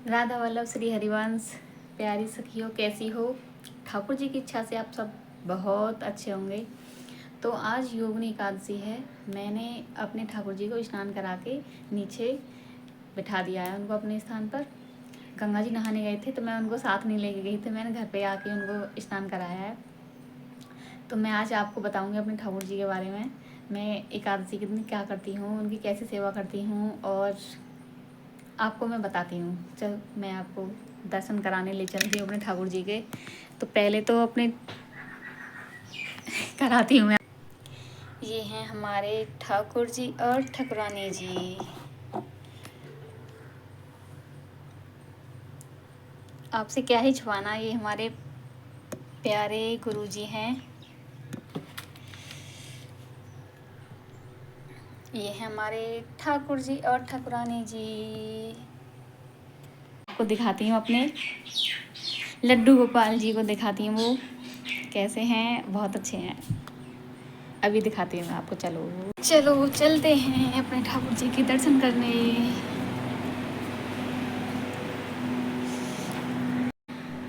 राधा वल्लभ श्री हरिवंश प्यारी सखियों, कैसी हो? ठाकुर जी की इच्छा से आप सब बहुत अच्छे होंगे। तो आज योगिनी एकादशी है। मैंने अपने ठाकुर जी को स्नान करा के नीचे बिठा दिया है उनको अपने स्थान पर। गंगा जी नहाने गए थे तो मैं उनको साथ नहीं लेके गई थी, मैंने घर पे आके उनको स्नान कराया है। तो मैं आज आपको बताऊंगी अपने ठाकुर जी के बारे में। मैं एकादशी के दिन क्या करती हूँ, उनकी कैसे सेवा करती हूँ और आपको मैं बताती हूँ। चल मैं आपको दर्शन कराने ले चलती हूँ अपने ठाकुर जी के। तो पहले तो अपने कराती हूँ मैं। ये हैं हमारे ठाकुर जी और ठाकुरानी जी। आपसे क्या ही छुपाना, ये हमारे प्यारे गुरु जी हैं। ये हैं हमारे ठाकुर जी और ठाकुरानी जी। आपको दिखाती हूँ अपने लड्डू गोपाल जी को, दिखाती हूँ वो कैसे हैं। बहुत अच्छे हैं। अभी दिखाती हूँ मैं आपको। चलो चलो चलते हैं अपने ठाकुर जी के दर्शन करने।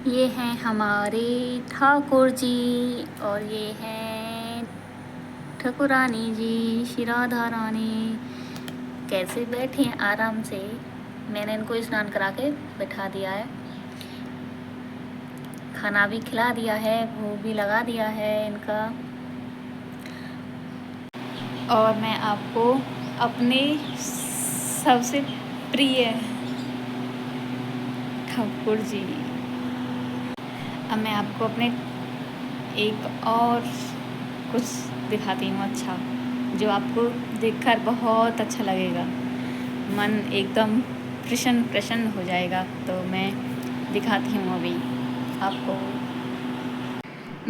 ये हैं हमारे ठाकुर जी और ये हैं ठाकुरानी जी, श्री राधा रानी। कैसे बैठे हैं आराम से। मैंने इनको स्नान करा के बैठा दिया है, खाना भी खिला दिया है, भोग भी लगा दिया है इनका। और मैं आपको अपने सबसे प्रिय ठाकुर जी, अब मैं आपको अपने एक और कुछ दिखाती हूँ अच्छा, जो आपको देखकर बहुत अच्छा लगेगा, मन एकदम प्रसन्न प्रसन्न हो जाएगा। तो मैं दिखाती हूँ अभी आपको।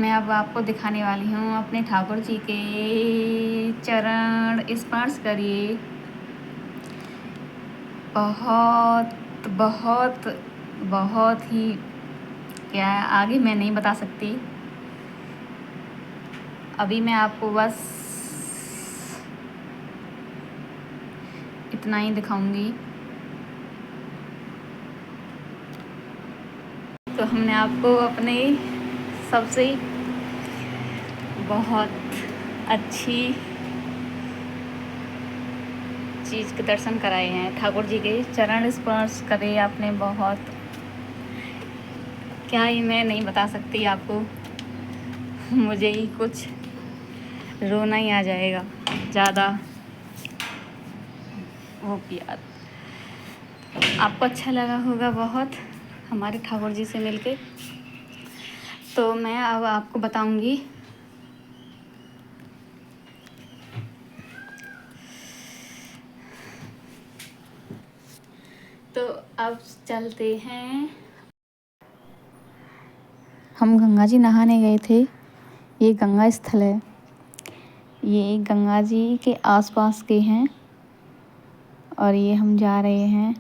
मैं अब आपको दिखाने वाली हूँ अपने ठाकुर जी के चरण स्पर्श करिए। बहुत बहुत बहुत ही क्या है, आगे मैं नहीं बता सकती। अभी मैं आपको बस इतना ही दिखाऊंगी। तो हमने आपको अपने सबसे बहुत अच्छी चीज़ के दर्शन कराए हैं। ठाकुर जी के चरण स्पर्श करे आपने। बहुत क्या ही मैं नहीं बता सकती आपको, मुझे ही कुछ रोना ही आ जाएगा ज़्यादा वो किया। आपको अच्छा लगा होगा बहुत हमारे ठाकुर जी से मिलके। तो मैं अब आपको बताऊंगी। तो अब चलते हैं। हम गंगा जी नहाने गए थे। ये गंगा स्थल है, ये गंगा जी के आसपास के हैं और ये हम जा रहे हैं।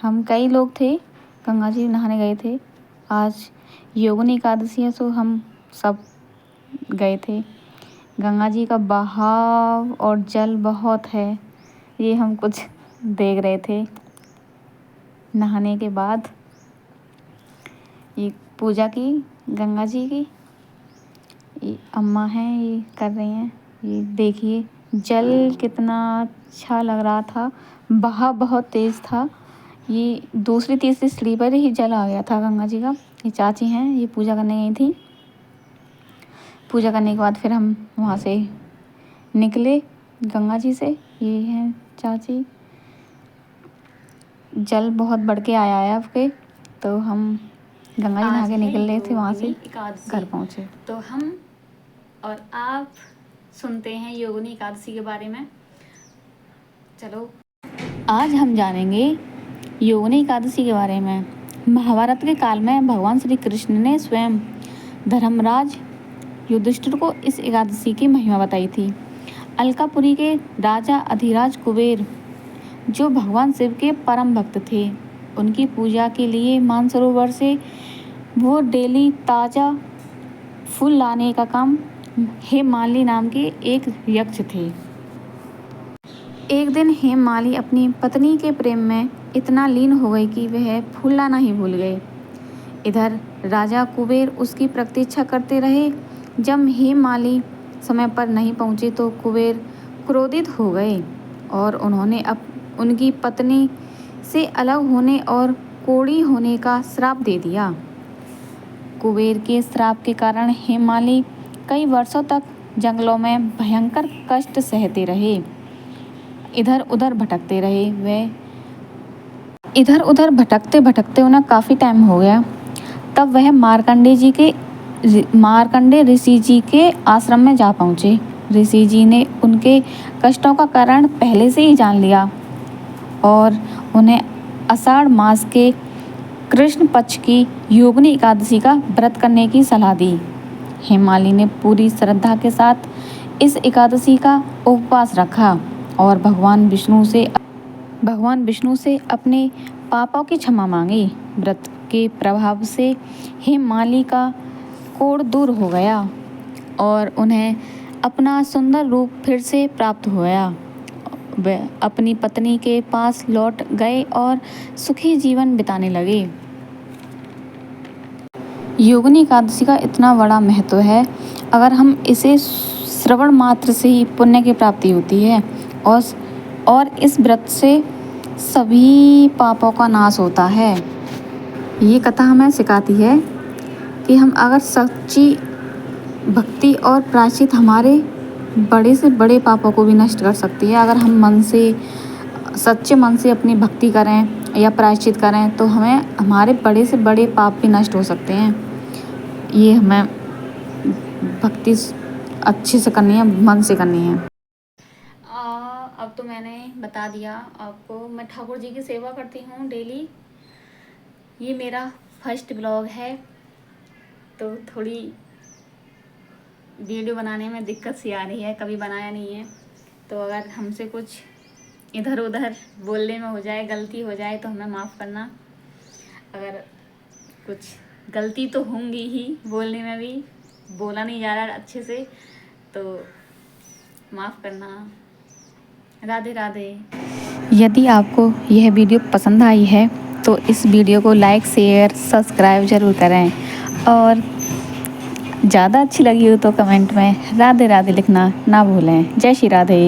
हम कई लोग थे, गंगा जी नहाने गए थे। आज योगिनी एकादशी है, सो हम सब गए थे। गंगा जी का बहाव और जल बहुत है, ये हम कुछ देख रहे थे। नहाने के बाद ये पूजा की गंगा जी की, ये अम्मा हैं, ये कर रही हैं। ये देखिए जल कितना अच्छा लग रहा था, बहाव बहुत तेज़ था। ये दूसरी तीसरी सीढ़ी पर ही जल आ गया था गंगा जी का। ये चाची हैं, ये पूजा करने गई थी। पूजा करने के बाद फिर हम वहाँ से निकले गंगा जी से। ये हैं चाची। जल बहुत बढ़ के आया है आपके। तो हम गंगा जी नहा के निकल रहे थे, वहाँ से घर पहुँचे। तो हम और आप सुनते हैं योगिनी एकादशी के बारे में। चलो आज हम जानेंगे योगिनी एकादशी के बारे में। महाभारत के काल में भगवान श्री कृष्ण ने स्वयं धर्मराज युधिष्ठिर को इस एकादशी की महिमा बताई थी। अलकापुरी के राजा अधिराज कुबेर, जो भगवान शिव के परम भक्त थे, उनकी पूजा के लिए मानसरोवर से वो डेली ताज़ा फूल लाने का काम हेममालिनी नाम के एक यक्ष थे। एक दिन हेममालिनी अपनी पत्नी के प्रेम में इतना लीन हो गई कि वह फूलना नहीं भूल गए। इधर राजा कुबेर उसकी प्रतीक्षा करते रहे। जब हेममाली समय पर नहीं पहुंची तो कुबेर क्रोधित हो गए और उन्होंने उनकी पत्नी से अलग होने और कोढ़ी होने का श्राप दे दिया। कुबेर के श्राप के कारण हेममाली कई वर्षों तक जंगलों में भयंकर कष्ट सहते रहे। इधर उधर भटकते भटकते उन्हें काफ़ी टाइम हो गया। तब वह मार्कंडे ऋषि जी के आश्रम में जा पहुँचे। ऋषि जी ने उनके कष्टों का कारण पहले से ही जान लिया और उन्हें आषाढ़ मास के कृष्ण पक्ष की योगिनी एकादशी का व्रत करने की सलाह दी। हेममाली ने पूरी श्रद्धा के साथ इस एकादशी का उपवास रखा और भगवान विष्णु से अपने पापों की क्षमा मांगी। व्रत के प्रभाव से हेममाली का कोढ़ दूर हो गया और उन्हें अपना सुंदर रूप फिर से प्राप्त हो गया। वे अपनी पत्नी के पास लौट गए और सुखी जीवन बिताने लगे। योगिनी एकादशी का इतना बड़ा महत्व है, अगर हम इसे श्रवण मात्र से ही पुण्य की प्राप्ति होती है और इस व्रत से सभी पापों का नाश होता है। ये कथा हमें सिखाती है कि हम अगर सच्ची भक्ति और प्रायश्चित हमारे बड़े से बड़े पापों को भी नष्ट कर सकती है। अगर हम सच्चे मन से अपनी भक्ति करें या प्रायश्चित करें तो हमारे बड़े से बड़े पाप भी नष्ट हो सकते हैं। ये हमें भक्ति अच्छे से करनी है, मन से करनी है। अब तो मैंने बता दिया आपको, मैं ठाकुर जी की सेवा करती हूँ डेली। ये मेरा फर्स्ट ब्लॉग है तो थोड़ी वीडियो बनाने में दिक्कत सी आ रही है, कभी बनाया नहीं है। तो अगर हमसे कुछ इधर उधर बोलने में हो जाए, गलती हो जाए तो हमें माफ़ करना। अगर कुछ गलती तो होंगी ही, बोलने में भी बोला नहीं जा रहा अच्छे से, तो माफ़ करना। राधे राधे। यदि आपको यह वीडियो पसंद आई है तो इस वीडियो को लाइक शेयर सब्सक्राइब ज़रूर करें और ज़्यादा अच्छी लगी हो तो कमेंट में राधे राधे लिखना ना भूलें। जय श्री राधे।